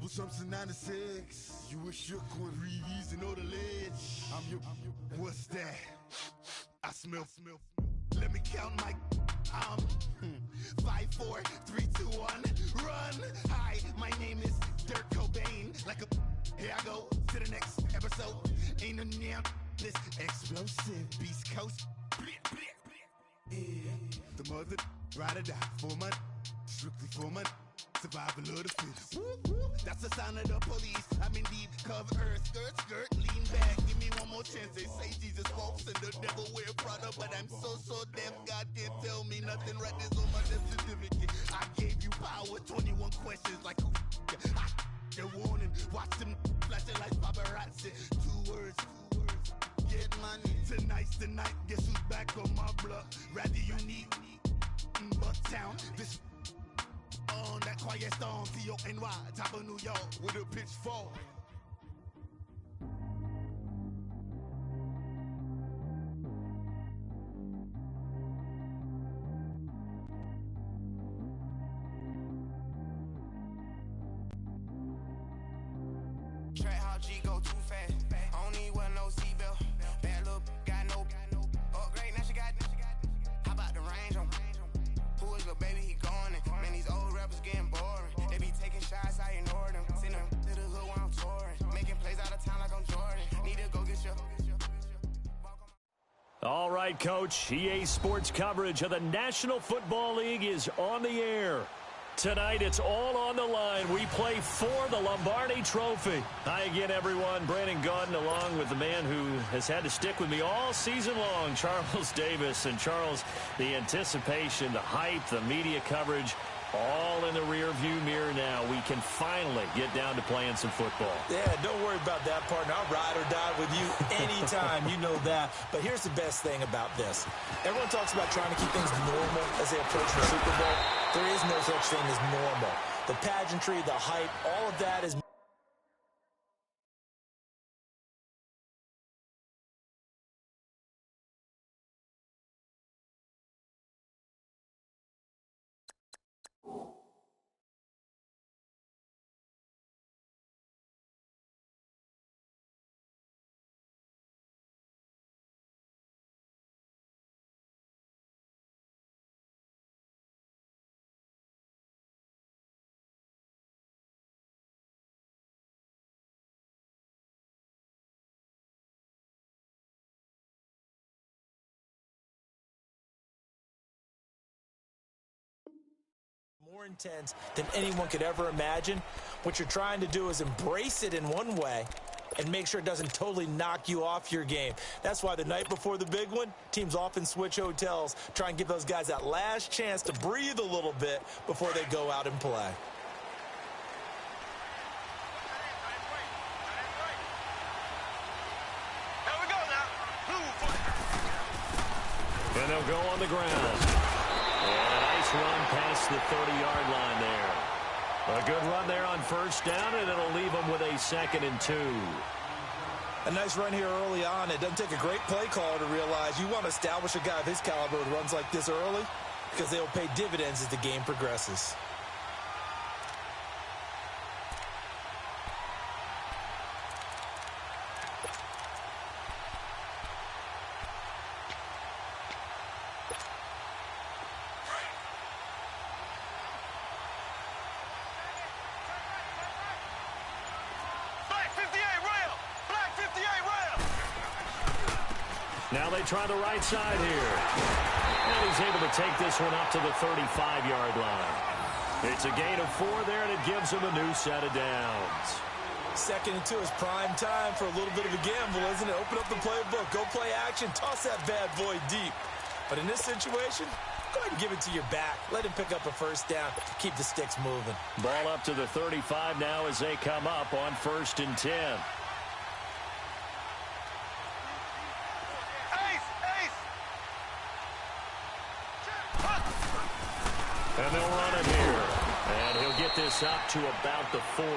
something 96. You were shook when Reeves and know the ledge. I'm your, what's that? I smell. Let me count my, 5, 4, 3, 2, 1, run. Hi, my name is Dirk Cobain. Like a, here I go to the next episode. Ain't no damn this explosive Beast Coast. Yeah. The mother ride or die for money, strictly for money. Survival of the fittest. That's the sign of the police. I'm indeed cover earth, skirt, lean back. Give me one more chance. They say Jesus walks and the devil wear Prada, but I'm so deaf. God can't tell me nothing. Right there's on my death certificate. I gave you power. 21 questions like who? The warning. Watch them flashing like paparazzi. 2 words. Get money. Tonight's the night. Guess who's back on my block? Rather unique. Bucktown. This. On that quiet storm, T-O-N-Y, top of New York, with a pitchfork. Track how G go too fast. I don't need one no seatbelt. Bad look, got no upgrade. Now she got. How about the range on? Who is the baby? He going in. Man, these old rappers getting boring. They be taking shots, I ignore them. Send them to the hood while I'm touring. Making plays out of town like I'm Jordan. Need to go get your. All right, Coach. EA Sports coverage of the National Football League is on the air. Tonight, it's all on the line. We play for the Lombardi Trophy. Hi again, everyone. Brandon Gaudin along with the man who has had to stick with me all season long, Charles Davis. And, Charles, the anticipation, the hype, the media coverage, all in the rear-view mirror now. We can finally get down to playing some football. Yeah, don't worry about that, partner. I'll ride or die with you anytime. You know that. But here's the best thing about this. Everyone talks about trying to keep things normal as they approach the Super Bowl. There is no such thing as normal. The pageantry, the hype, all of that is... more intense than anyone could ever imagine. What you're trying to do is embrace it in one way and make sure it doesn't totally knock you off your game. That's why the night before the big one, teams often switch hotels, try and give those guys that last chance to breathe a little bit before they go out and play. And they'll go on the ground. And a nice run past the 30-yard line there. A good run there on first down, and it'll leave them with a 2nd and 2. A nice run here early on. It doesn't take a great play caller to realize you want to establish a guy of his caliber with runs like this early because they will pay dividends as the game progresses. Now they try the right side here. And he's able to take this one up to the 35-yard line. It's a gain of 4 there, and it gives him a new set of downs. 2nd and 2 is prime time for a little bit of a gamble, isn't it? Open up the playbook, go play action, toss that bad boy deep. But in this situation, go ahead and give it to your back. Let him pick up a first down. Keep the sticks moving. Ball up to the 35 now as they come up on 1st and 10. And they'll run it here. And he'll get this up to about the 40.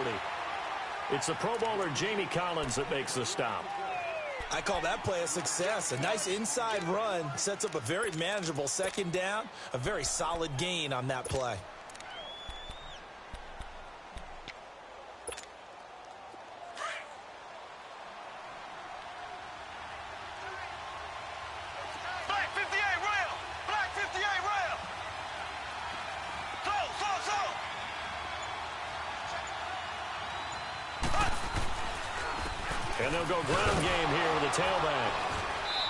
It's the Pro Bowler Jamie Collins that makes the stop. I call that play a success. A nice inside run sets up a very manageable 2nd down. A very solid gain on that play. And they'll go ground game here with a tailback.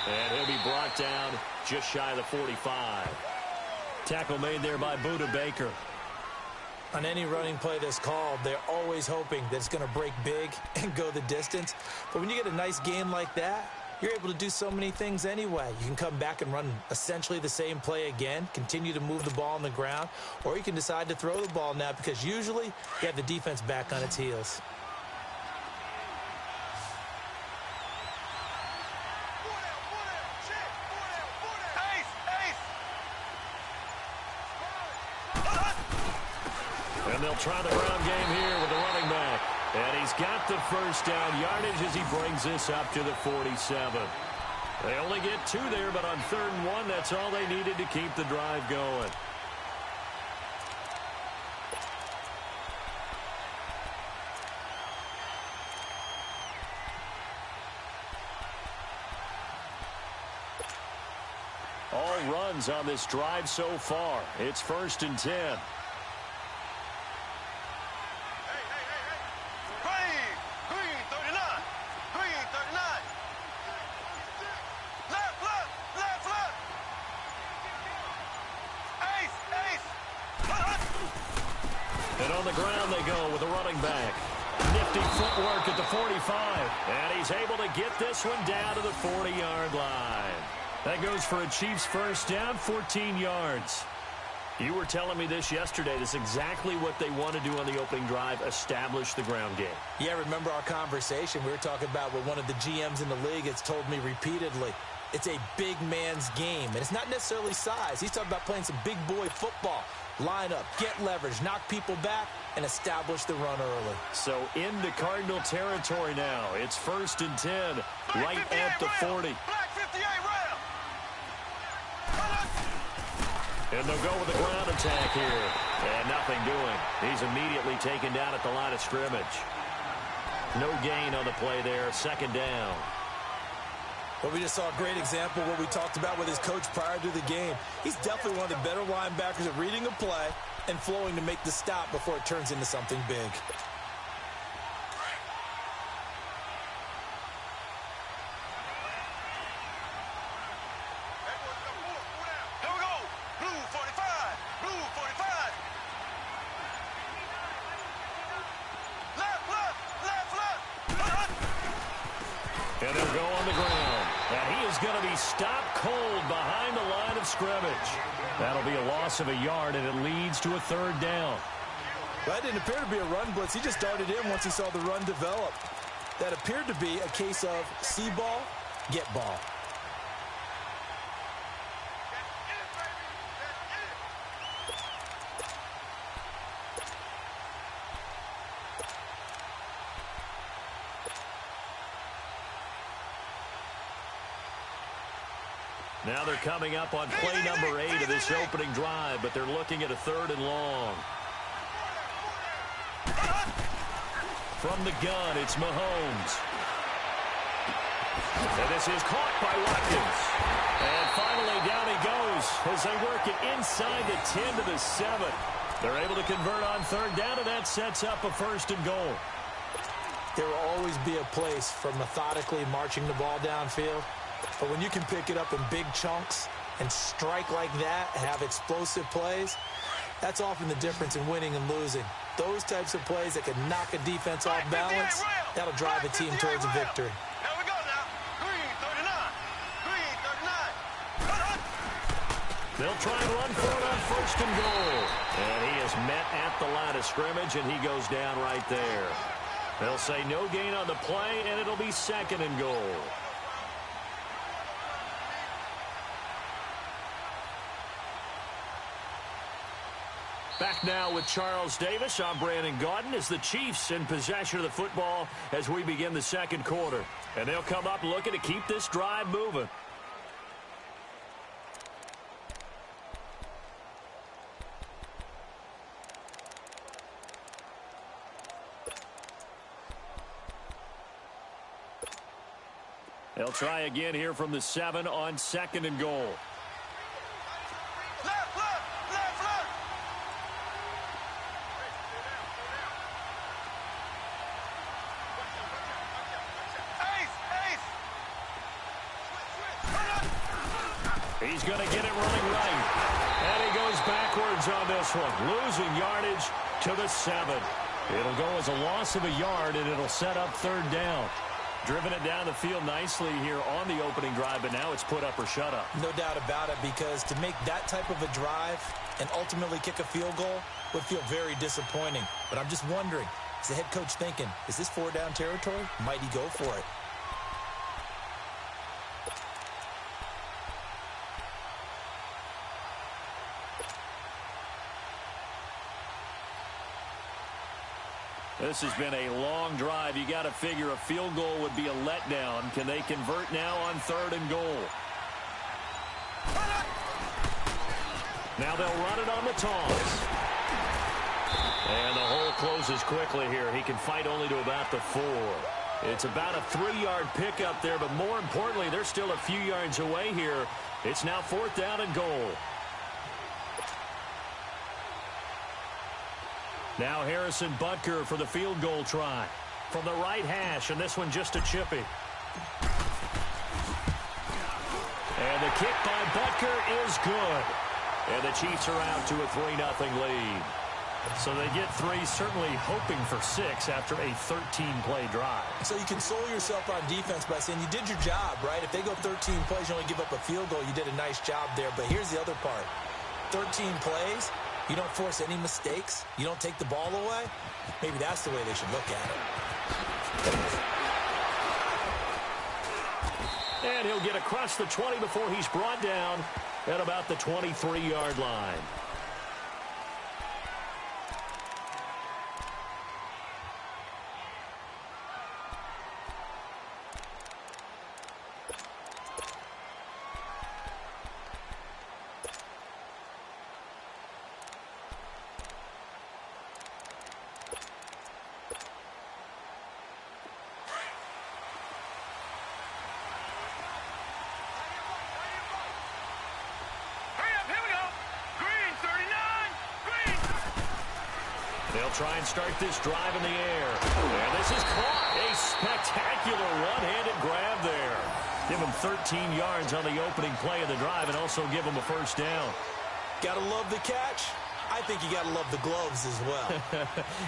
And he'll be brought down just shy of the 45. Tackle made there by Buda Baker. On any running play that's called, they're always hoping that it's going to break big and go the distance. But when you get a nice game like that, you're able to do so many things anyway. You can come back and run essentially the same play again, continue to move the ball on the ground, or you can decide to throw the ball now because usually you have the defense back on its heels. And they'll try the ground game here with the running back. And he's got the first down yardage as he brings this up to the 47. They only get 2 there, but on 3rd and 1, that's all they needed to keep the drive going. All runs on this drive so far. It's 1st and 10. And on the ground they go with a running back. Nifty footwork at the 45. And he's able to get this one down to the 40-yard line. That goes for a Chiefs first down, 14 yards. You were telling me this yesterday. This is exactly what they want to do on the opening drive, establish the ground game. Yeah, remember our conversation? We were talking about what one of the GMs in the league has told me repeatedly. It's a big man's game, and it's not necessarily size. He's talking about playing some big boy football. Line up, get leverage, knock people back, and establish the run early. So into Cardinal territory now. It's 1st and 10, right at the 40. And they'll go with the ground attack here. And nothing doing. He's immediately taken down at the line of scrimmage. No gain on the play there. 2nd down. Well, we just saw a great example of what we talked about with his coach prior to the game. He's definitely one of the better linebackers at reading a play and flowing to make the stop before it turns into something big. And they'll go on the ground. And he is going to be stopped cold behind the line of scrimmage. That'll be a loss of a yard, and it leads to a 3rd down. Well, that didn't appear to be a run blitz. He just darted in once he saw the run develop. That appeared to be a case of see ball, get ball. Now they're coming up on play number 8 of this opening drive, but they're looking at a 3rd and long. From the gun, it's Mahomes. And this is caught by Watkins. And finally down he goes as they work it inside the 10 to the 7. They're able to convert on 3rd down, and that sets up a 1st and goal. There will always be a place for methodically marching the ball downfield. But when you can pick it up in big chunks and strike like that, have explosive plays, that's often the difference in winning and losing. Those types of plays that can knock a defense off balance, that'll drive a team towards a victory. Now we go now. Green 39. Green 39. They'll try and run for it on 1st and goal. And he is met at the line of scrimmage, and he goes down right there. They'll say no gain on the play, and it'll be 2nd and goal. Back now with Charles Davis. I'm Brandon Gaudin as the Chiefs in possession of the football as we begin the 2nd quarter. And they'll come up looking to keep this drive moving. They'll try again here from the 7 on 2nd and goal. He's going to get it running right. And he goes backwards on this one, losing yardage to the 7. It'll go as a loss of a yard, and it'll set up 3rd down. Driven it down the field nicely here on the opening drive, but now it's put up or shut up. No doubt about it, because to make that type of a drive and ultimately kick a field goal would feel very disappointing. But I'm just wondering, is the head coach thinking, is this 4-down territory? Might he go for it? This has been a long drive. You got to figure a field goal would be a letdown. Can they convert now on 3rd and goal? Now they'll run it on the toss. And the hole closes quickly here. He can fight only to about the 4. It's about a 3-yard pickup there, but more importantly, they're still a few yards away here. It's now 4th down and goal. Now Harrison Butker for the field goal try. From the right hash, and this one just a chippy. And the kick by Butker is good. And the Chiefs are out to a 3-0 lead. So they get 3, certainly hoping for 6 after a 13-play drive. So you console yourself on defense by saying you did your job, right? If they go 13 plays, you only give up a field goal, you did a nice job there. But here's the other part. 13 plays, you don't force any mistakes, you don't take the ball away. Maybe that's the way they should look at it. And he'll get across the 20 before he's brought down at about the 23-yard line. Try and start this drive in the air. And this is caught. A spectacular one-handed grab there. Give him 13 yards on the opening play of the drive and also give him a 1st down. Gotta love the catch. I think you gotta love the gloves as well.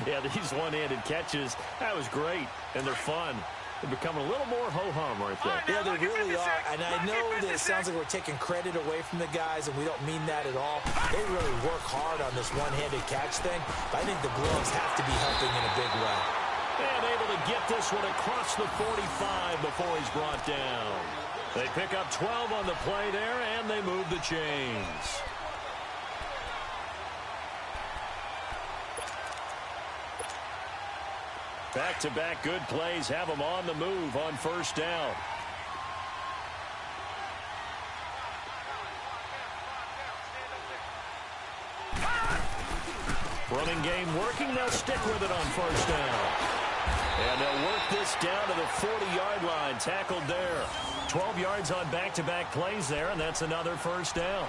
Yeah, these one-handed catches, that was great. And they're fun. They're becoming a little more ho-hum right there. Yeah, they really are. And I know that it sounds like we're taking credit away from the guys, and we don't mean that at all. They really work hard on this one-handed catch thing. But I think the gloves have to be helping in a big way. And able to get this one across the 45 before he's brought down. They pick up 12 on the play there, and they move the chains. Back-to-back good plays have them on the move on 1st down. Running game working. They'll stick with it on 1st down. And they'll work this down to the 40-yard line. Tackled there. 12 yards on back-to-back plays there, and that's another 1st down.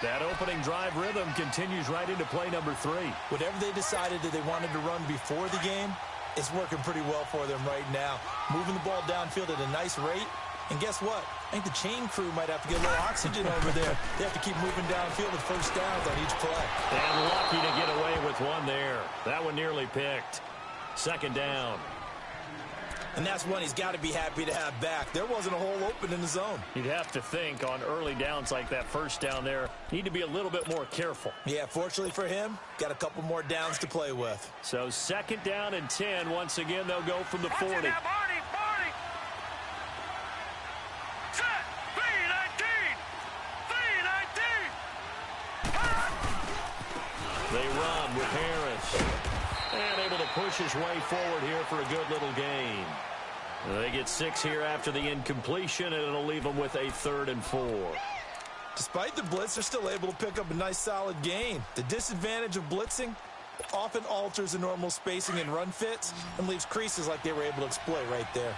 That opening drive rhythm continues right into play number 3. Whatever they decided that they wanted to run before the game, it's working pretty well for them right now. Moving the ball downfield at a nice rate. And guess what? I think the chain crew might have to get a little oxygen over there. They have to keep moving downfield with 1st downs on each play. And lucky to get away with one there. That one nearly picked. 2nd down. And that's one he's got to be happy to have back. There wasn't a hole open in the zone. You'd have to think on early downs like that 1st down there, need to be a little bit more careful. Yeah, fortunately for him, got a couple more downs to play with. So 2nd down and 10. Once again, they'll go from the 40. Now, Barney. Set. 3-19. They run with Harris. And able to push his way forward here for a good little gain. They get 6 here after the incompletion, and it'll leave them with a 3rd and 4. Despite the blitz, they're still able to pick up a nice solid gain. The disadvantage of blitzing often alters the normal spacing and run fits and leaves creases like they were able to exploit right there.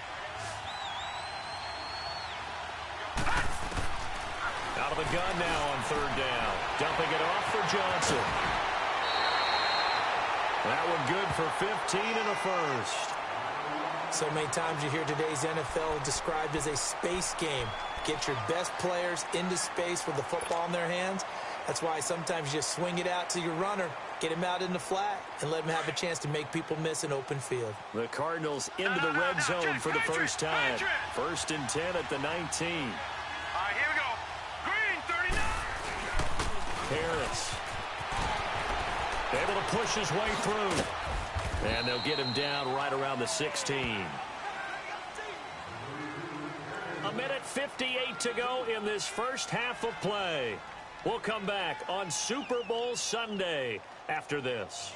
Out of the gun now on 3rd down. Dumping it off for Johnson. That one good for 15 and a 1st. So many times you hear today's NFL described as a space game. Get your best players into space with the football in their hands. That's why sometimes you just swing it out to your runner, get him out in the flat, and let him have a chance to make people miss an open field. The Cardinals into the red zone for the first time. 1st and 10 at the 19. All right, here we go. Green, 39. Harris able to push his way through. And they'll get him down right around the 16. A minute 58 to go in this first half of play. We'll come back on Super Bowl Sunday after this.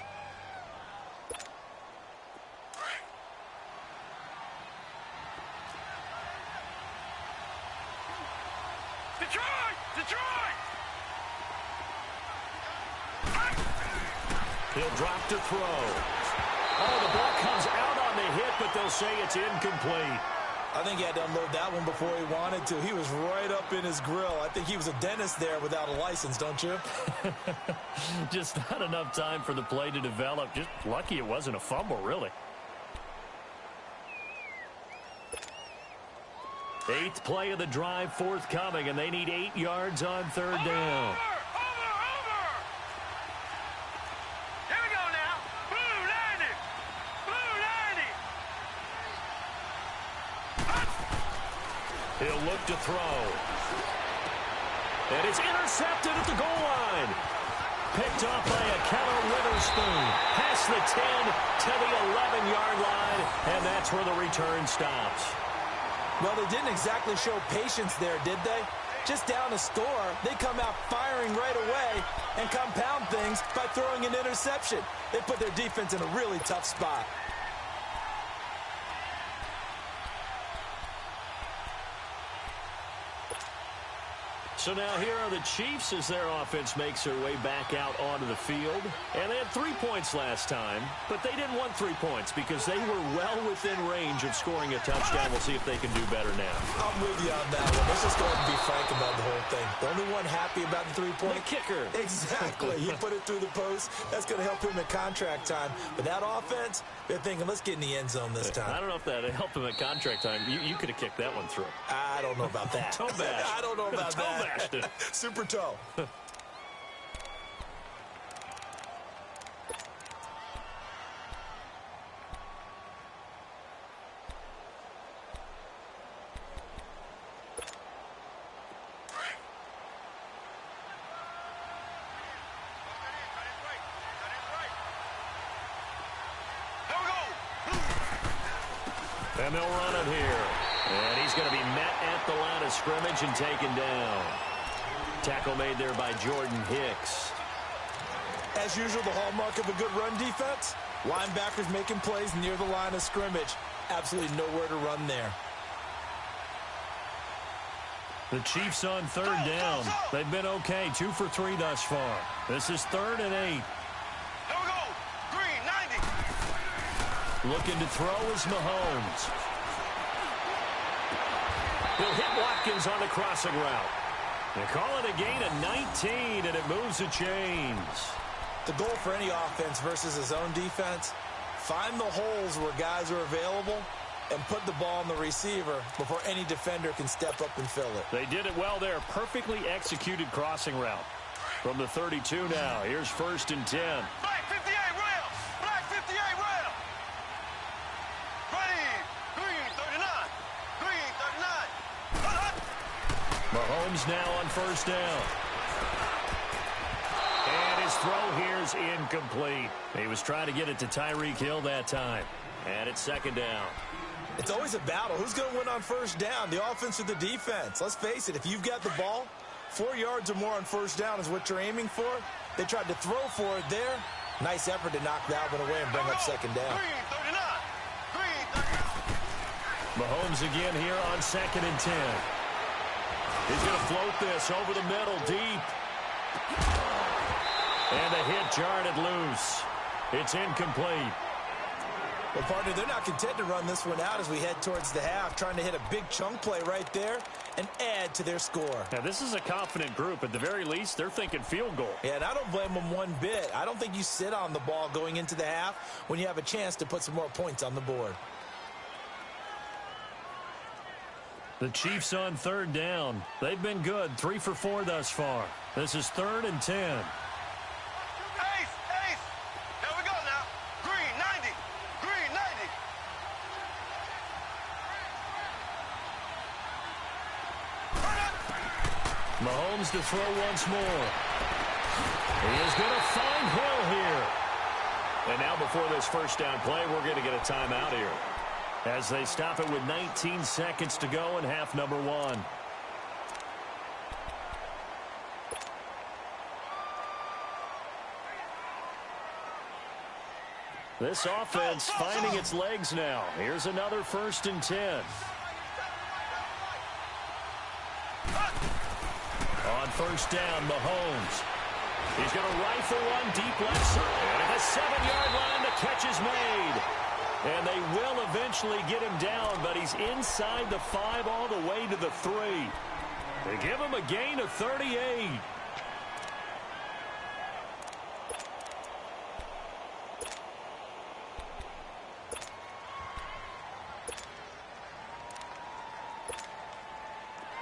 Detroit! He'll drop to throw. Oh, the ball comes out on the hit, but they'll say it's incomplete. I think he had to unload that one before he wanted to. He was right up in his grill. I think he was a dentist there without a license, don't you? Just not enough time for the play to develop. Just lucky it wasn't a fumble, really. 8th play of the drive forthcoming, and they need 8 yards on 3rd down. He'll look to throw. And it's intercepted at the goal line. Picked up by a Keller Witherspoon. Past the 10 to the 11-yard line, and that's where the return stops. Well, they didn't exactly show patience there, did they? Just down a score, they come out firing right away and compound things by throwing an interception. They put their defense in a really tough spot. So now here are the Chiefs as their offense makes their way back out onto the field. And they had 3 points last time, but they didn't want 3 points because they were well within range of scoring a touchdown. We'll see if they can do better now. I'm with you on that one. Let's just go ahead and be frank about the whole thing. The only one happy about the 3-point? The kicker. Exactly. He put it through the post. That's going to help him at contract time. But that offense, they're thinking, let's get in the end zone this time. I don't know if that helped him at contract time. You could have kicked that one through. I don't know about that. Toe bash. I don't know about Toe that. bashed it. Super toe. And they'll run it here. And he's going to be met at the line of scrimmage and taken down. Tackle made there by Jordan Hicks. As usual, the hallmark of a good run defense, linebackers making plays near the line of scrimmage. Absolutely nowhere to run there. The Chiefs on 3rd down. They've been okay, 2 for 3 thus far. This is 3rd and 8. Here we go. Green, 90. Looking to throw is Mahomes. He'll hit Watkins on the crossing route. They call it a gain of 19, and it moves the chains. The goal for any offense versus his own defense, find the holes where guys are available and put the ball on the receiver before any defender can step up and fill it. They did it well there. Perfectly executed crossing route. From the 32 now, here's 1st and 10. Black 58 rail. Black 58 rail. Green 39. Green 39. Mahomes now on 1st down. And his throw here is incomplete. He was trying to get it to Tyreek Hill that time. And it's 2nd down. It's always a battle. Who's going to win on 1st down, the offense or the defense? Let's face it, if you've got the ball, 4 yards or more on 1st down is what you're aiming for. They tried to throw for it there. Nice effort to knock that one away and bring up 2nd down. Green 39. Green 39. Mahomes again here on 2nd and 10. He's going to float this over the middle, deep. And the hit jarred it loose. It's incomplete. Well, partner, they're not content to run this one out as we head towards the half, trying to hit a big chunk play right there and add to their score. Now, this is a confident group. At the very least, they're thinking field goal. Yeah, and I don't blame them one bit. I don't think you sit on the ball going into the half when you have a chance to put some more points on the board. The Chiefs on third down. They've been good, 3 for 4 thus far. This is 3rd and 10. Ace! Here we go now. Green 90. Green 90. Mahomes to throw once more. He is going to find Hill here. And now before this first down play, we're going to get a timeout here, as they stop it with 19 seconds to go in half number 1. This offense finding its legs now. Here's another 1st and 10. On first down, Mahomes. He's going to rifle one deep left side. At the 7-yard line, the catch is made. And they will eventually get him down, but he's inside the 5 all the way to the 3. They give him a gain of 38.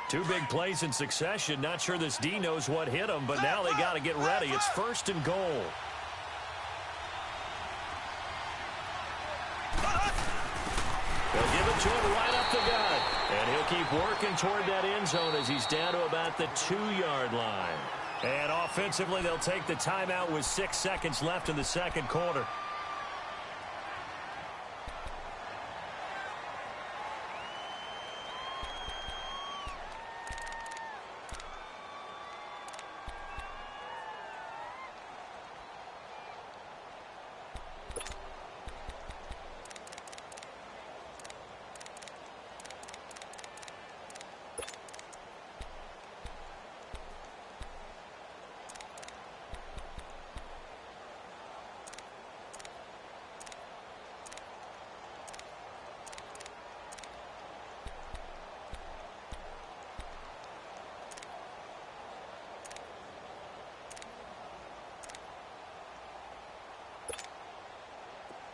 Two big plays in succession. Not sure this D knows what hit him, but now they got to get ready. It's 1st and goal. They'll give it to him right up the gut. And he'll keep working toward that end zone as he's down to about the 2-yard line. And offensively, they'll take the timeout with 6 seconds left in the second quarter.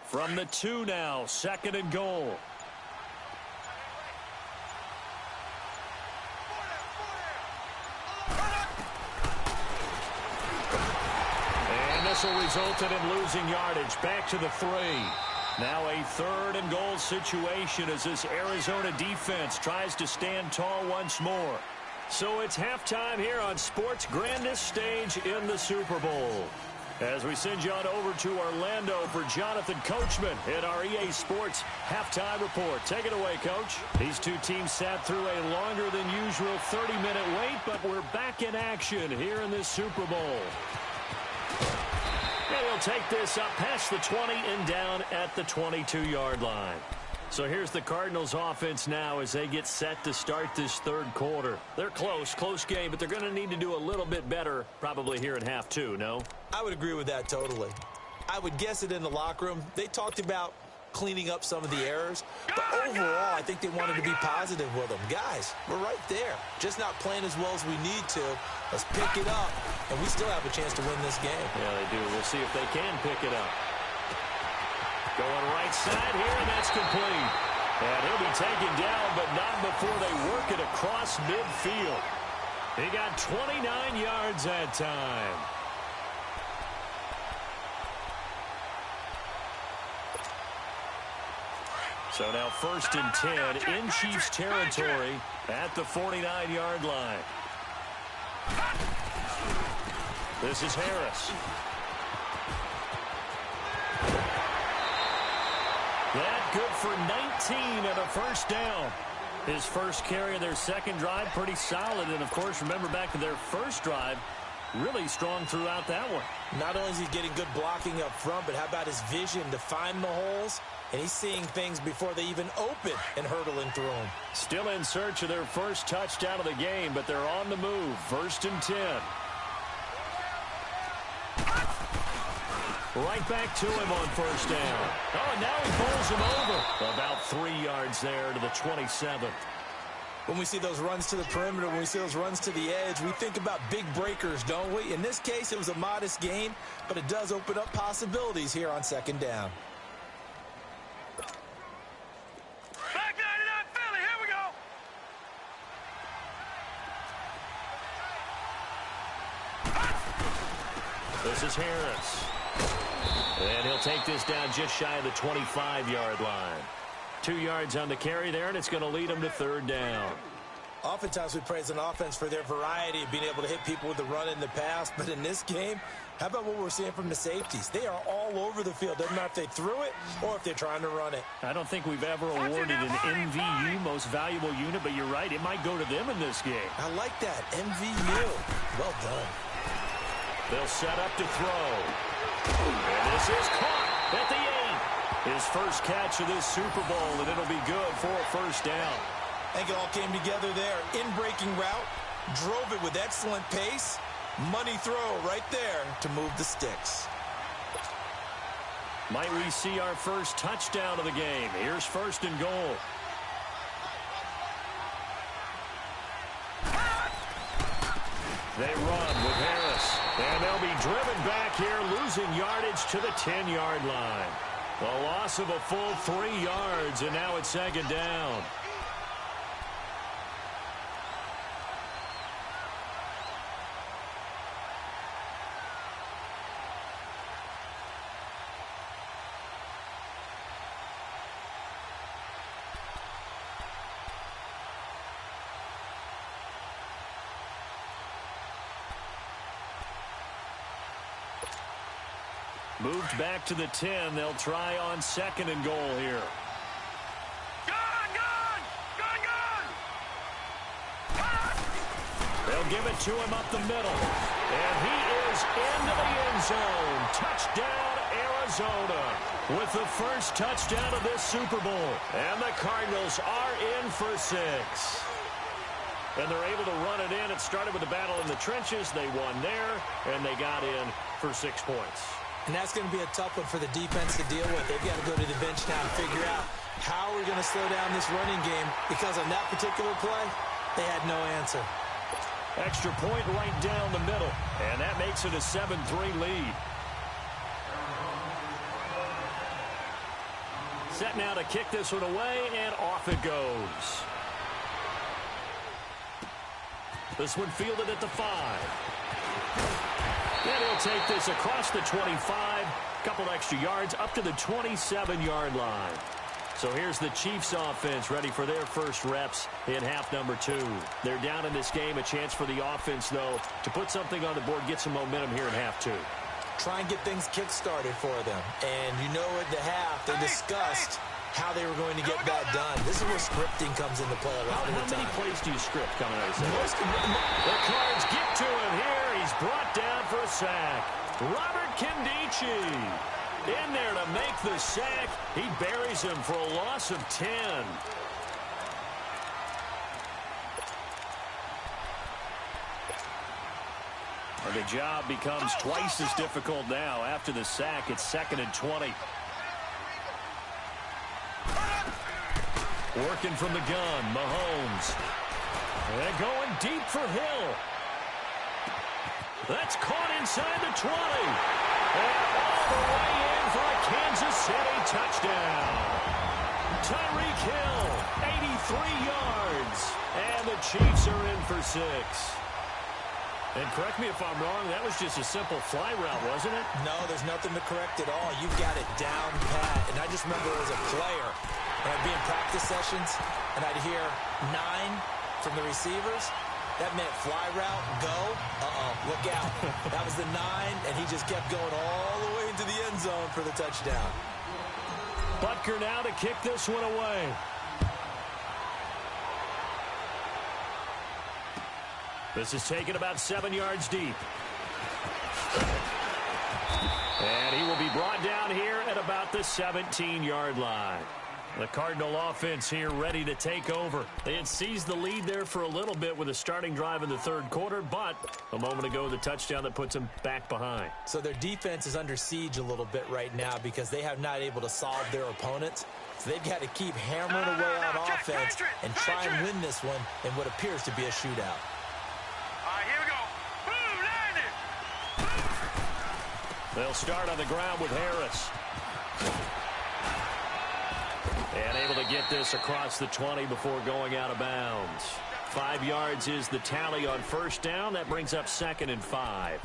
From the 2 now, 2nd and goal. And this will result in him losing yardage. Back to the 3. Now a 3rd and goal situation as this Arizona defense tries to stand tall once more. So it's halftime here on sports' grandest stage in the Super Bowl. As we send you on over to Orlando for Jonathan Coachman in our EA Sports Halftime Report. Take it away, Coach. These two teams sat through a longer than usual 30-minute wait, but we're back in action here in this Super Bowl. And he'll take this up past the 20 and down at the 22-yard line. So here's the Cardinals offense now as they get set to start this 3rd quarter. They're close game, but they're going to need to do a little bit better probably here in half 2, no? I would agree with that totally. I would guess it in the locker room. They talked about cleaning up some of the errors, but overall I think they wanted to be positive with them. Guys, we're right there. Just not playing as well as we need to. Let's pick it up, and we still have a chance to win this game. Yeah, they do. We'll see if they can pick it up. Going right side here, and that's complete. And he'll be taken down, but not before they work it across midfield. He got 29 yards that time. So now 1st and 10 in Chiefs territory at the 49-yard line. This is Harris. That good for 19 and a 1st down. His first carry of their 2nd drive, pretty solid. And, of course, remember back to their 1st drive, really strong throughout that one. Not only is he getting good blocking up front, but how about his vision to find the holes? And he's seeing things before they even open and hurtling through them. Still in search of their first touchdown of the game, but they're on the move. 1st and 10. Right back to him on 1st down. Oh, and now he pulls him over. About 3 yards there to the 27. When we see those runs to the perimeter, when we see those runs to the edge, we think about big breakers, don't we? In this case, it was a modest gain, but it does open up possibilities here on 2nd down. Back 99 Philly, here we go. is Harris. And he'll take this down just shy of the 25-yard line. 2 yards on the carry there, and it's going to lead him to third down. Oftentimes we praise an offense for their variety of being able to hit people with the run in the pass. But in this game, how about what we're seeing from the safeties? They are all over the field. Doesn't matter if they threw it or if they're trying to run it. I don't think we've ever awarded an MVU, most valuable unit, but you're right. It might go to them in this game. I like that. MVU. Well done. They'll set up to throw. And this is caught at the 8. His first catch of this Super Bowl, and it'll be good for a first down. I think it all came together there. In-breaking route, drove it with excellent pace. Money throw right there to move the sticks. Might we see our first touchdown of the game? Here's first and goal. They run with Harris. And they'll be driven back here, losing yardage to the 10-yard line. A loss of a full 3 yards, and now it's second down. Moved back to the 10. They'll try on second and goal here. They'll give it to him up the middle. And he is into the end zone. Touchdown, Arizona. With the first touchdown of this Super Bowl. And the Cardinals are in for 6. And they're able to run it in. It started with a battle in the trenches. They won there, and they got in for 6 points. And that's going to be a tough one for the defense to deal with. They've got to go to the bench now and figure out how we're going to slow down this running game, because on that particular play, they had no answer. Extra point right down the middle, and that makes it a 7-3 lead. Set now to kick this one away, and off it goes. This one fielded at the 5. And he'll take this across the 25, couple extra yards, up to the 27-yard line. So here's the Chiefs offense ready for their first reps in half number 2. They're down in this game. A chance for the offense, though, to put something on the board, get some momentum here in half 2. Try and get things kick-started for them. And you know at the half, they discussed how they were going to get that done. This is where scripting comes into play a lot of the time. How many plays do you script coming out of this? The Cards get to him here. He's brought down for a sack. Robert Kindici in there to make the sack. He buries him for a loss of 10. And the job becomes twice as difficult now. After the sack, it's 2nd and 20. Working from the gun, Mahomes. And going deep for Hill. That's caught inside the 20. And all the way in for a Kansas City touchdown. Tyreek Hill, 83 yards. And the Chiefs are in for 6. And correct me if I'm wrong, that was just a simple fly route, wasn't it? No, there's nothing to correct at all. You've got it down pat. And I just remember as a player, when I'd be in practice sessions, and I'd hear 9 from the receivers, that meant fly route, go, look out. That was the 9, and he just kept going all the way into the end zone for the touchdown. Butker now to kick this one away. This is taken about 7 yards deep. And he will be brought down here at about the 17-yard line. The Cardinal offense here ready to take over. They had seized the lead there for a little bit with a starting drive in the 3rd quarter, but a moment ago the touchdown that puts them back behind. So their defense is under siege a little bit right now because they have not able to solve their opponents. So they've got to keep hammering away on offense and try and win this one in what appears to be a shootout. All right, here we go. Boom, landed. They'll start on the ground with Harris. And able to get this across the 20 before going out of bounds. 5 yards is the tally on first down. That brings up 2nd and 5.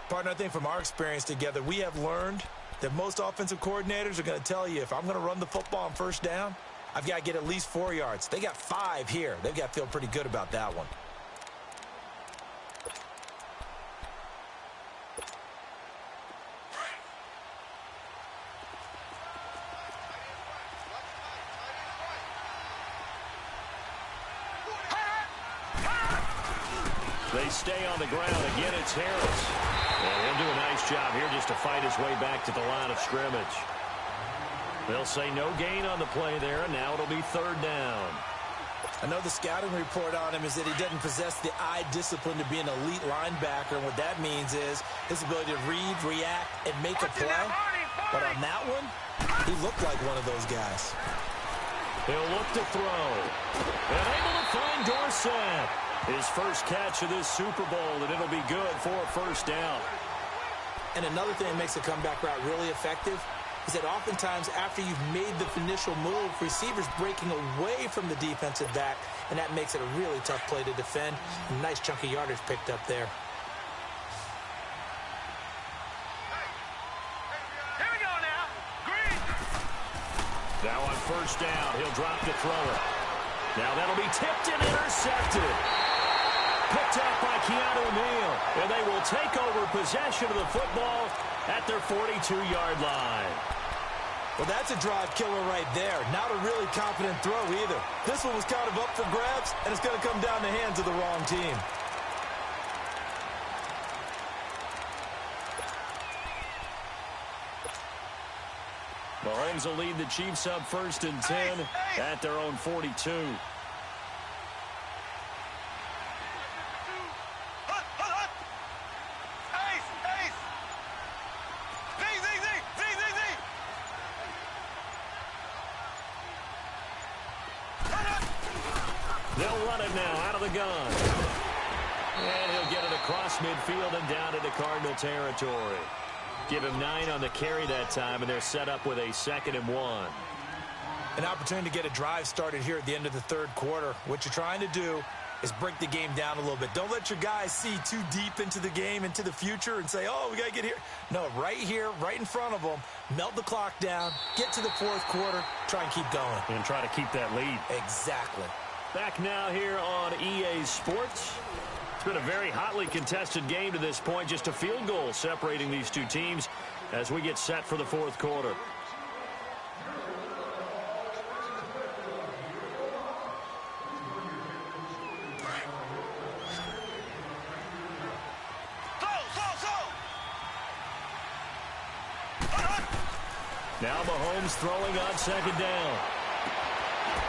Partner, I think from our experience together, we have learned that most offensive coordinators are going to tell you, if I'm going to run the football on first down, I've got to get at least 4 yards. They got 5 here. They've got to feel pretty good about that one. They stay on the ground. Again, it's Harris. And he'll do a nice job here just to fight his way back to the line of scrimmage. They'll say no gain on the play there, and now it'll be 3rd down. I know the scouting report on him is that he doesn't possess the eye discipline to be an elite linebacker. And what that means is his ability to read, react, and make a play. But on that one, he looked like one of those guys. He'll look to throw. And able to find Dorsett. His first catch of this Super Bowl, and it'll be good for a 1st down. And another thing that makes a comeback route really effective is that oftentimes after you've made the initial move, receivers breaking away from the defensive back, and that makes it a really tough play to defend. A nice chunk of yardage picked up there. Here we go now. Green. Now on 1st down, he'll drop to throw it. Now that'll be tipped and intercepted. Picked up by Keanu Neal, and they will take over possession of the football at their 42-yard line. Well, that's a drive killer right there. Not a really confident throw either. This one was kind of up for grabs, and it's going to come down the hands of the wrong team. Mahomes will lead the Chiefs up 1st and 10 at their own 42. They'll run it now out of the gun. And he'll get it across midfield and down into Cardinal territory. Give him 9 on the carry that time, and they're set up with a 2nd and 1. An opportunity to get a drive started here at the end of the 3rd quarter. What you're trying to do is break the game down a little bit. Don't let your guys see too deep into the game, into the future, and say, oh, we got to get here. No, right here, right in front of them, melt the clock down, get to the 4th quarter, try and keep going. And try to keep that lead. Exactly. Back now here on EA Sports. It's been a very hotly contested game to this point. Just a field goal separating these two teams as we get set for the 4th quarter. Now Mahomes throwing on 2nd down.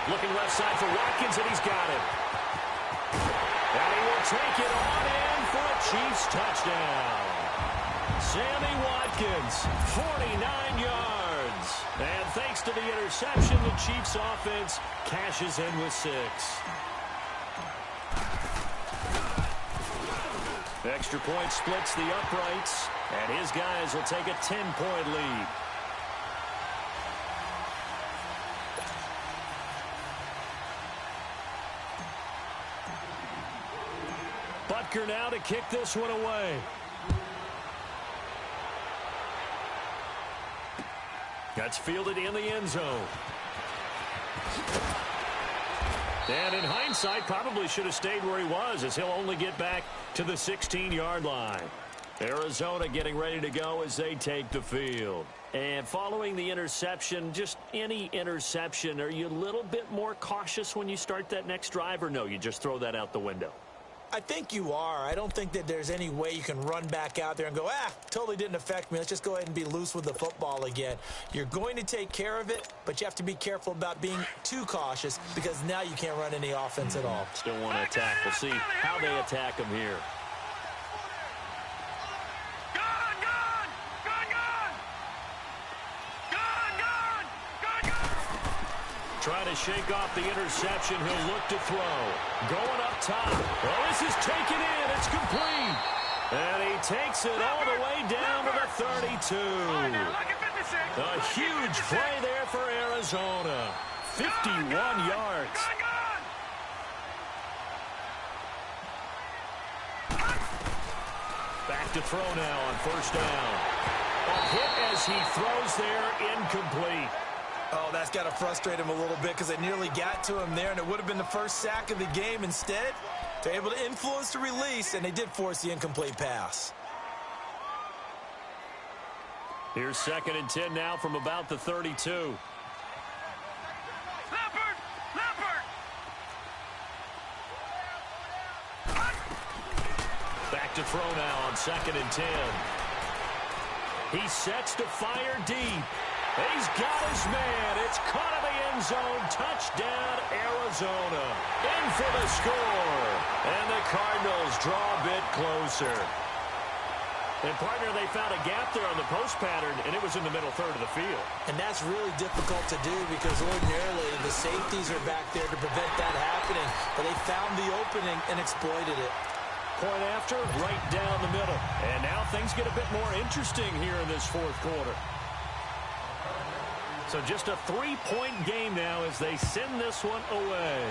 Looking left side for Watkins, and he's got it. And he will take it on in for a Chiefs touchdown. Sammy Watkins, 49 yards. And thanks to the interception, the Chiefs offense cashes in with 6. Extra point splits the uprights, and his guys will take a 10-point lead. Butker now to kick this one away. That's fielded in the end zone. And in hindsight, probably should have stayed where he was, as he'll only get back to the 16-yard line. Arizona getting ready to go as they take the field. And following the interception, just any interception, are you a little bit more cautious when you start that next drive, or no, you just throw that out the window? I think you are. I don't think that there's any way you can run back out there and go, totally didn't affect me. Let's just go ahead and be loose with the football again. You're going to take care of it, but you have to be careful about being too cautious, because now you can't run any offense at all. Still want to attack. We'll see how they attack him here. Trying to shake off the interception. He'll look to throw. Going up top. Well, this is taken in. It's complete. And he takes it all the way down to the 32. A huge play there for Arizona. 51 yards. Back Back to throw now on first down. A hit as he throws there, incomplete. Oh, that's got to frustrate him a little bit because they nearly got to him there, and it would have been the first sack of the game. Instead, they're able to influence the release, and they did force the incomplete pass. Here's 2nd and 10 now from about the 32. Back to throw now on 2nd and 10. He sets to fire deep. He's got his man. It's caught in the end zone. Touchdown, Arizona. In for the score. And the Cardinals draw a bit closer. And, partner, they found a gap there on the post pattern, and it was in the middle third of the field. And that's really difficult to do because ordinarily the safeties are back there to prevent that happening. But they found the opening and exploited it. Point after, right down the middle. And now things get a bit more interesting here in this fourth quarter. So just a 3-point game now as they send this one away.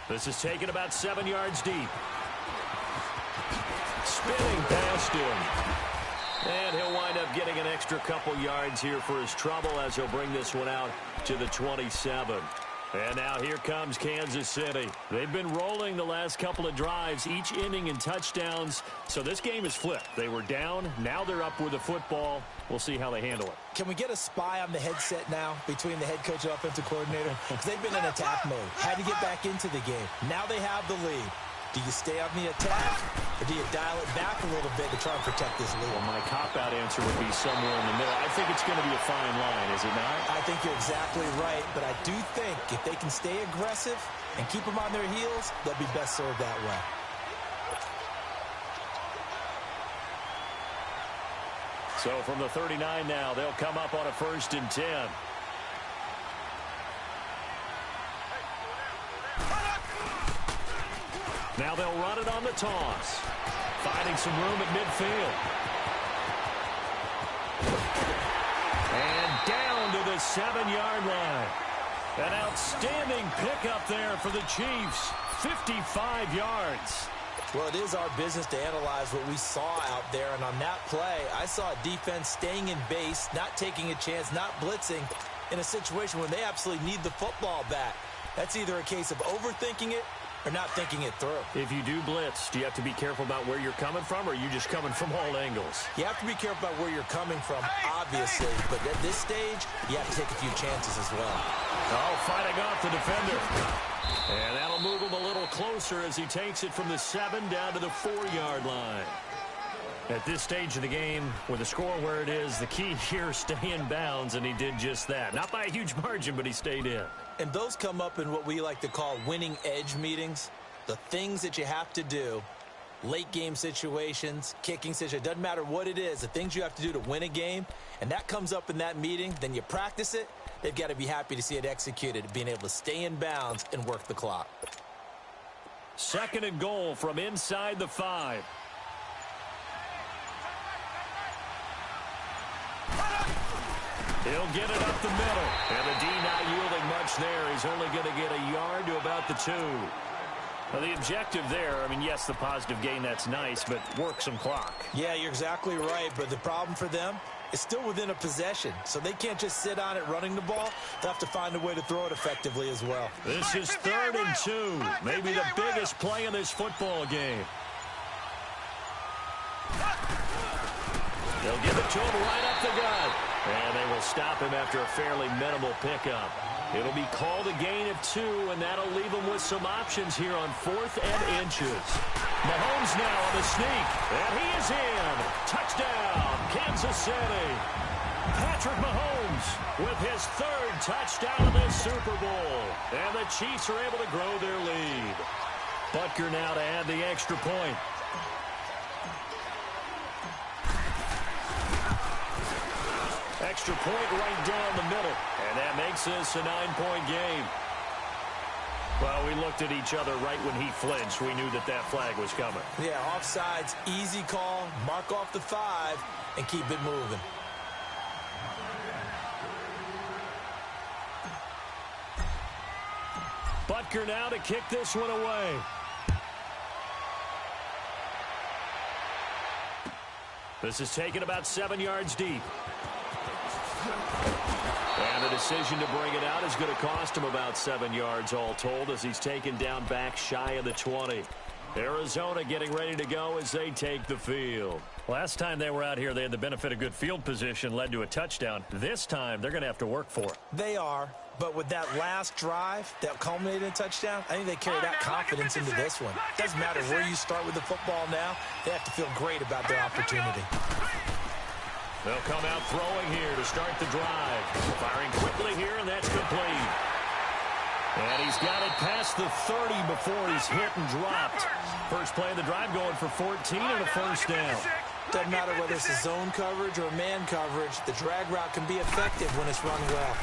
This is taken about 7 yards deep. Spinning past him. And he'll wind up getting an extra couple yards here for his trouble as he'll bring this one out to the 27. And now here comes Kansas City. They've been rolling the last couple of drives, each inning in touchdowns. So this game is flipped. They were down. Now they're up with the football. We'll see how they handle it. Can we get a spy on the headset now between the head coach and offensive coordinator? Because they've been in attack mode. Had to get back into the game. Now they have the lead. Do you stay on the attack, or do you dial it back a little bit to try and protect this lead? Well, my cop-out answer would be somewhere in the middle. I think it's going to be a fine line, is it not? I think you're exactly right, but I do think if they can stay aggressive and keep them on their heels, they'll be best served that way. So from the 39 now, they'll come up on a 1st and 10. Now they'll run it on the toss. Finding some room at midfield. And down to the 7-yard line. An outstanding pickup there for the Chiefs. 55 yards. Well, it is our business to analyze what we saw out there. And on that play, I saw a defense staying in base, not taking a chance, not blitzing in a situation where they absolutely need the football back. That's either a case of overthinking it or not thinking it through. If you do blitz, do you have to be careful about where you're coming from, or are you just coming from all angles? You have to be careful about where you're coming from, obviously. But at this stage, you have to take a few chances as well. Oh, fighting off the defender. And that'll move him a little closer as he takes it from the 7 down to the 4-yard line. At this stage of the game, with the score where it is, the key here is stay in bounds, and he did just that. Not by a huge margin, but he stayed in. And those come up in what we like to call winning edge meetings. The things that you have to do, late game situations, kicking situations, doesn't matter what it is, the things you have to do to win a game, and that comes up in that meeting, then you practice it. They've got to be happy to see it executed, being able to stay in bounds and work the clock. 2nd and goal from inside the 5. He'll get it up the middle. And the D not yielding much there. He's only going to get a yard to about the 2. Well, the objective there, I mean, yes, the positive gain, that's nice, but work some clock. Yeah, you're exactly right, but the problem for them is still within a possession, so they can't just sit on it running the ball. They'll have to find a way to throw it effectively as well. This is 3rd and 2, maybe the biggest play in this football game. They'll give it to him right up the gut. And they will stop him after a fairly minimal pickup. It'll be called a gain of 2, and that'll leave them with some options here on 4th and inches. Mahomes now on the sneak, and he is in. Touchdown, Kansas City. Patrick Mahomes with his 3rd touchdown of this Super Bowl. And the Chiefs are able to grow their lead. Butker now to add the extra point. Extra point right down the middle. And that makes this a 9-point game. Well, we looked at each other right when he flinched. We knew that that flag was coming. Yeah, offsides, easy call. Mark off the 5 and keep it moving. Butker now to kick this one away. This is taken about 7 yards deep. And the decision to bring it out is going to cost him about 7 yards all told as he's taken down back shy of the 20. Arizona getting ready to go as they take the field. Last time they were out here, they had the benefit of good field position, led to a touchdown. This time, they're going to have to work for it. They are, but with that last drive that culminated in a touchdown, I think they carry that confidence into this one. Doesn't matter where you start with the football now, they have to feel great about their opportunity. They'll come out throwing here to start the drive. Firing quickly here, and that's complete. And he's got it past the 30 before he's hit and dropped. First play of the drive going for 14 and a first down. Doesn't matter whether it's a zone coverage or man coverage, the drag route can be effective when it's run well.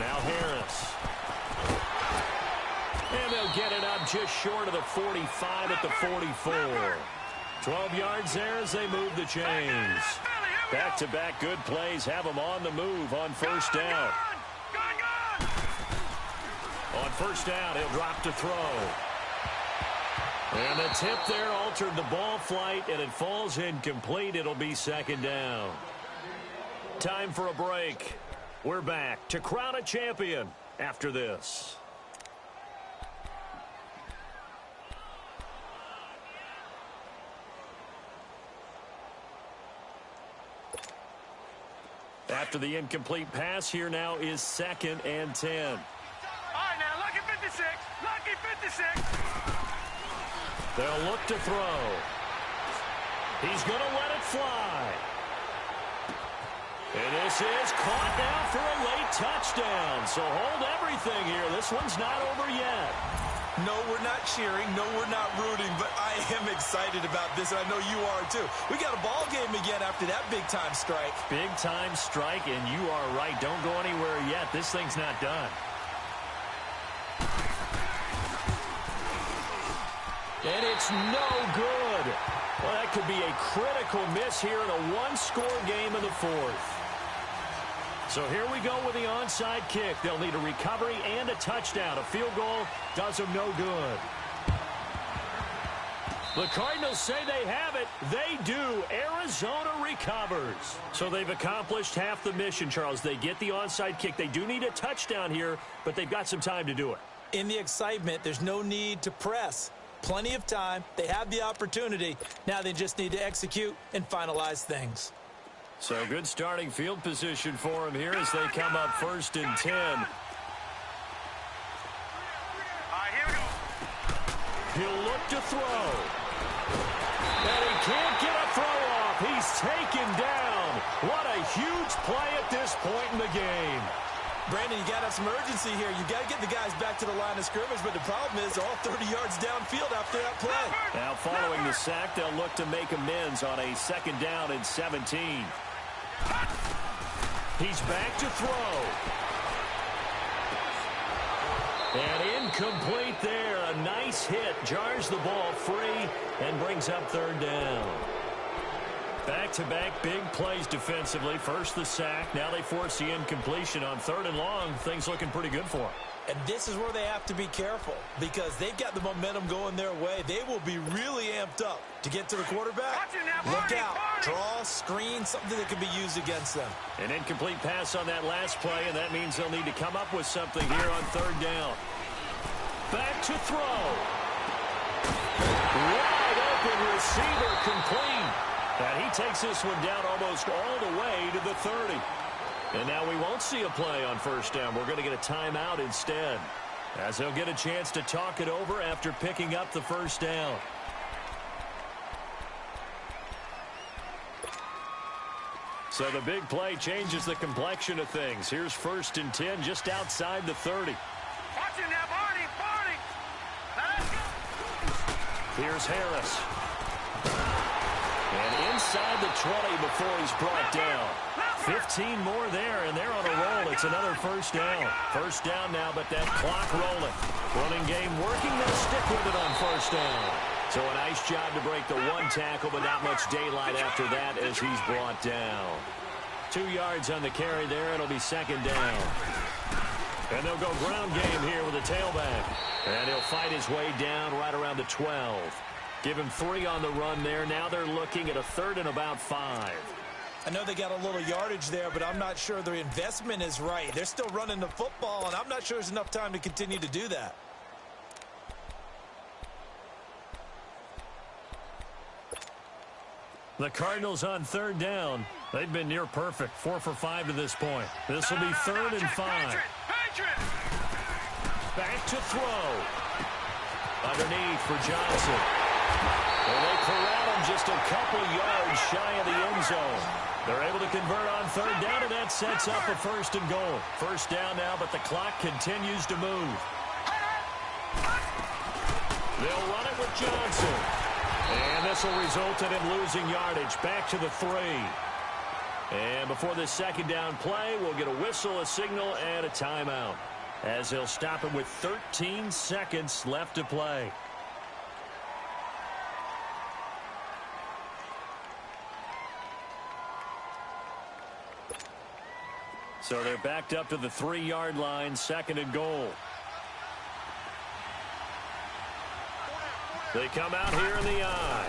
Now Harris. And they'll get it up just short of the 45 at the 44. 12 yards there as they move the chains. Back-to-back good plays have them on the move on first down. On first down, he'll drop to throw. And the tip there altered the ball flight, and it falls incomplete. It'll be second down. Time for a break. We're back to crown a champion after this. After the incomplete pass, here now is 2nd and 10. All right, now, lucky 56. Lucky 56. They'll look to throw. He's going to let it fly. And this is caught now for a late touchdown. So hold everything here. This one's not over yet. No, we're not cheering. No, we're not rooting. But I am excited about this, and I know you are too. We got a ball game again after that big-time strike. Big-time strike, and you are right. Don't go anywhere yet. This thing's not done. And it's no good. Well, that could be a critical miss here in a one-score game in the fourth. So here we go with the onside kick. They'll need a recovery and a touchdown. A field goal does them no good. The Cardinals say they have it. They do. Arizona recovers. So they've accomplished half the mission, Charles. They get the onside kick. They do need a touchdown here, but they've got some time to do it. In the excitement, there's no need to press. Plenty of time. They have the opportunity. Now they just need to execute and finalize things. So good starting field position for him here as they come up 1st and 10. All right, here we go. He'll look to throw. And he can't get a throw off. He's taken down. What a huge play at this point in the game. Brandon, you got to have some urgency here. You got to get the guys back to the line of scrimmage, but the problem is all 30 yards downfield after that play. Now following the sack, they'll look to make amends on a 2nd down and 17. He's back to throw. And incomplete there. A nice hit. Jars the ball free and brings up 3rd down. Back-to-back big plays defensively. First the sack. Now they force the incompletion on 3rd and long. Things looking pretty good for them. And this is where they have to be careful because they've got the momentum going their way. They will be really amped up to get to the quarterback. Look out. Draw, screen, something that can be used against them. An incomplete pass on that last play, and that means they'll need to come up with something here on 3rd down. Back to throw. Wide open receiver complete. And he takes this one down almost all the way to the 30. And now we won't see a play on 1st down. We're going to get a timeout instead, as they'll get a chance to talk it over after picking up the 1st down. So the big play changes the complexion of things. Here's 1st and 10 just outside the 30. Watch it now, Barney, Barney. Let's go. Here's Harris. And inside the 20 before he's brought down. 15 more there, and they're on a roll. It's another 1st down. 1st down now, but that clock rolling. Running game working. They'll stick with it on 1st down. So a nice job to break the one tackle, but not much daylight after that as he's brought down. 2 yards on the carry there. It'll be 2nd down. And they'll go ground game here with a tailback. And he'll fight his way down right around the 12. Give him 3 on the run there. Now they're looking at a 3rd and about 5. I know they got a little yardage there, but I'm not sure their investment is right. They're still running the football, and I'm not sure there's enough time to continue to do that. The Cardinals on 3rd down. They've been near perfect, 4 for 5 to this point. This will be 3rd and 5. Back to throw. Underneath for Johnson. And they corral him just a couple yards shy of the end zone. They're able to convert on 3rd down, and that sets up a 1st and goal. 1st down now, but the clock continues to move. They'll run it with Johnson. And this will result in him losing yardage. Back to the 3. And before this 2nd down play, we'll get a whistle, a signal, and a timeout, as he'll stop him with 13 seconds left to play. So they're backed up to the 3-yard line, 2nd and goal. They come out here in the eye.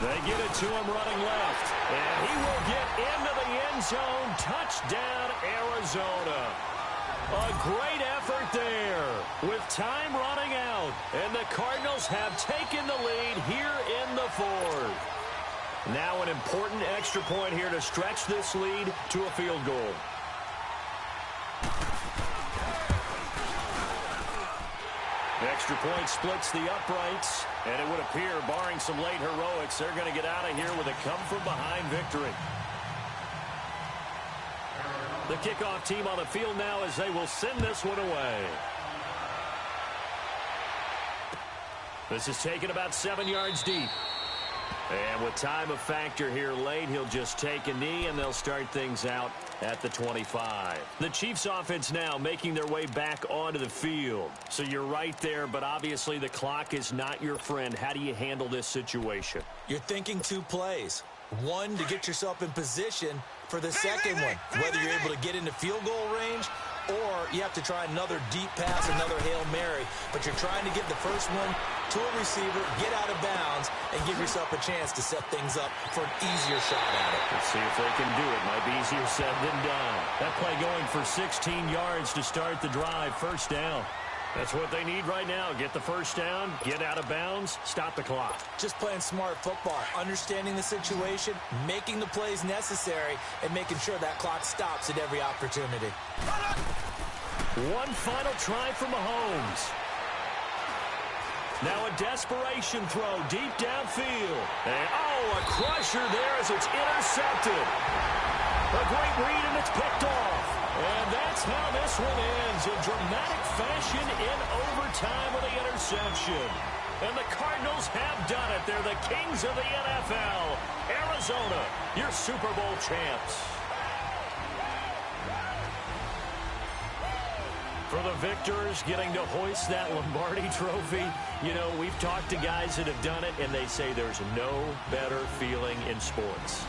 They get it to him running left. And he will get into the end zone. Touchdown, Arizona. A great effort there with time running out. And the Cardinals have taken the lead here in the 4th. Now an important extra point here to stretch this lead to a field goal. Extra point splits the uprights, and it would appear, barring some late heroics, they're going to get out of here with a come-from-behind victory. The kickoff team on the field now as they will send this one away. This is taken about 7 yards deep. And with time a factor here late, he'll just take a knee, and they'll start things out at the 25. The Chiefs offense now making their way back onto the field. So you're right there, but obviously the clock is not your friend. How do you handle this situation? You're thinking 2 plays. One, to get yourself in position for the second one, whether you're able to get into field goal range or you have to try another deep pass, another Hail Mary. But you're trying to get the first one to a receiver, get out of bounds, and give yourself a chance to set things up for an easier shot at it. Let's see if they can do it. Might be easier said than done. That play going for 16 yards to start the drive. 1st down. That's what they need right now. Get the 1st down, get out of bounds, stop the clock. Just playing smart football, understanding the situation, making the plays necessary, and making sure that clock stops at every opportunity. One final try for Mahomes. Now a desperation throw deep downfield. And, a crusher there as it's intercepted. A great read, and it's picked off. And that's how this one ends, in dramatic fashion in overtime with the interception. And the Cardinals have done it. They're the kings of the NFL. Arizona, your Super Bowl champs. For the victors, getting to hoist that Lombardi trophy, you know, we've talked to guys that have done it, and they say there's no better feeling in sports.